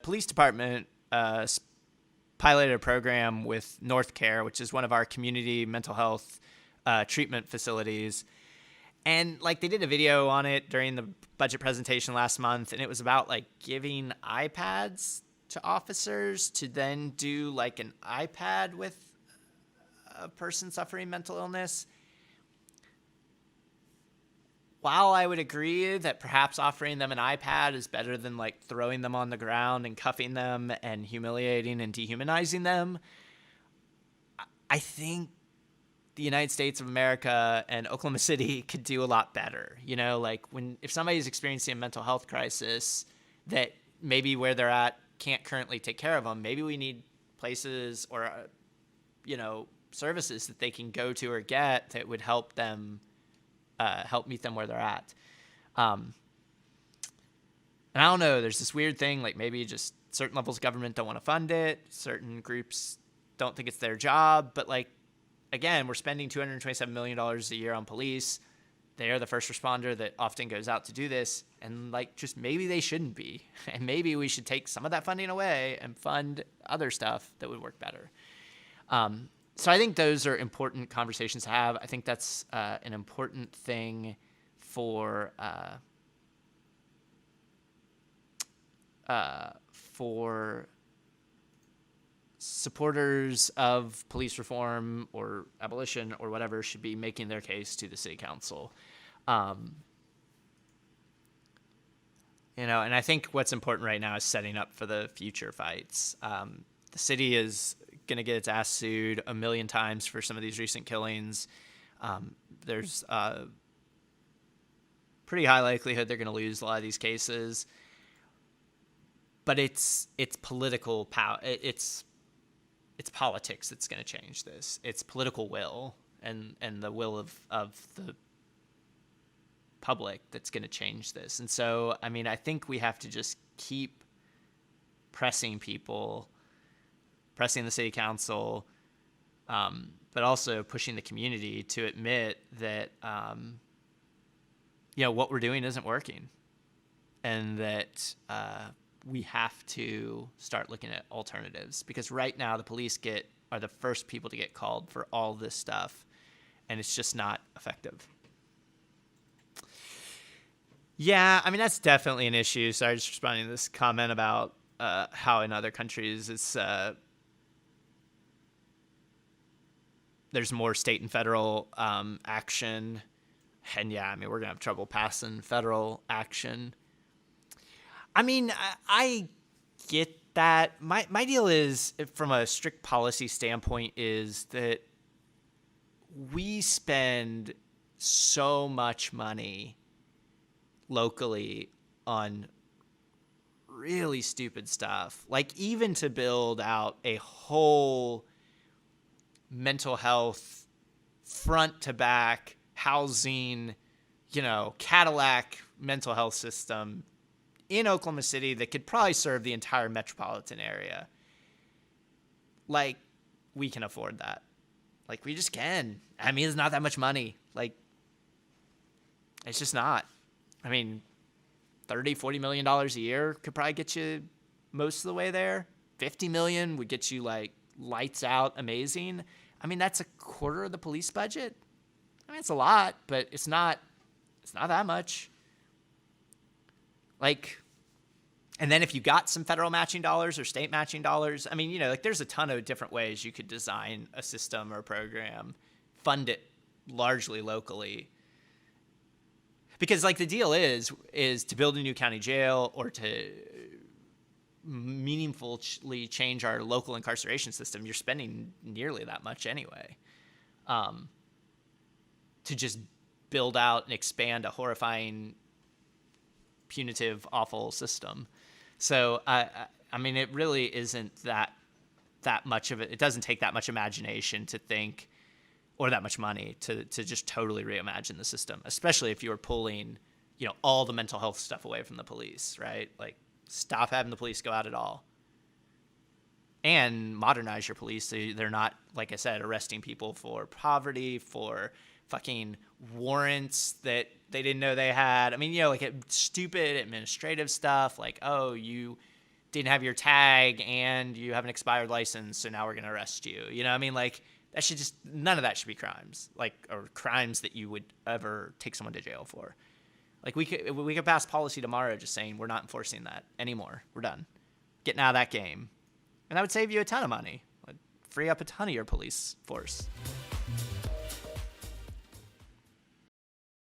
police department piloted a program with North Care, which is one of our community mental health treatment facilities. And like they did a video on it during the budget presentation last month, and it was about like giving iPads to officers to then do like an iPad with a person suffering mental illness. While I would agree that perhaps offering them an iPad is better than like throwing them on the ground and cuffing them and humiliating and dehumanizing them, I think the United States of America and Oklahoma City could do a lot better. You know, like if somebody's experiencing a mental health crisis that maybe where they're at can't currently take care of them, maybe we need places or, services that they can go to or get that would help them, help meet them where they're at. And I don't know, there's this weird thing, like maybe just certain levels of government don't want to fund it. Certain groups don't think it's their job, but like, again, we're spending $227 million a year on police. They are the first responder that often goes out to do this. And like, just maybe they shouldn't be. And maybe we should take some of that funding away and fund other stuff that would work better. So I think those are important conversations to have. I think that's an important thing for supporters of police reform or abolition or whatever should be making their case to the city council. And I think what's important right now is setting up for the future fights. The city is going to get its ass sued a million times for some of these recent killings. There's a pretty high likelihood they're going to lose a lot of these cases. But it's political power. It's politics that's going to change this. It's political will and the will of the public that's going to change this. And so, I mean, I think we have to just keep pressing people, pressing the city council, but also pushing the community to admit that, what we're doing isn't working, and that we have to start looking at alternatives, because right now the police are the first people to get called for all this stuff, and it's just not effective. Yeah, I mean, that's definitely an issue. So I was just responding to this comment about how in other countries there's more state and federal action. And yeah, I mean, we're going to have trouble passing federal action. I mean, I get that. My deal is, from a strict policy standpoint, is that we spend so much money locally on really stupid stuff. Like, even to build out a whole mental health front to back housing, Cadillac mental health system in Oklahoma City that could probably serve the entire metropolitan area. Like, we can afford that. Like, we just can. I mean, it's not that much money. Like, it's just not. I mean, $30-40 million a year could probably get you most of the way there. $50 million would get you like lights out amazing. I mean, that's a quarter of the police budget. I mean, it's a lot, but it's not that much. Like, and then if you got some federal matching dollars or state matching dollars, I mean, like, there's a ton of different ways you could design a system or a program, fund it largely locally. Because, like, the deal is to build a new county jail or to meaningfully change our local incarceration system, you're spending nearly that much anyway. To just build out and expand a horrifying, punitive, awful system. So, I mean, it really isn't that much of it. It doesn't take that much imagination to think, or that much money to just totally reimagine the system, especially if you're pulling, all the mental health stuff away from the police, right? Like, stop having the police go out at all. And modernize your police so they're not, like I said, arresting people for poverty, for fucking warrants that they didn't know they had. I mean, like, stupid administrative stuff like, oh, you didn't have your tag and you have an expired license, so now we're gonna arrest you. You know what I mean? Like, that should just, none of that should be crimes, like, or crimes that you would ever take someone to jail for. Like, we could pass policy tomorrow just saying we're not enforcing that anymore. We're done. Getting out of that game. And that would save you a ton of money. Free up a ton of your police force.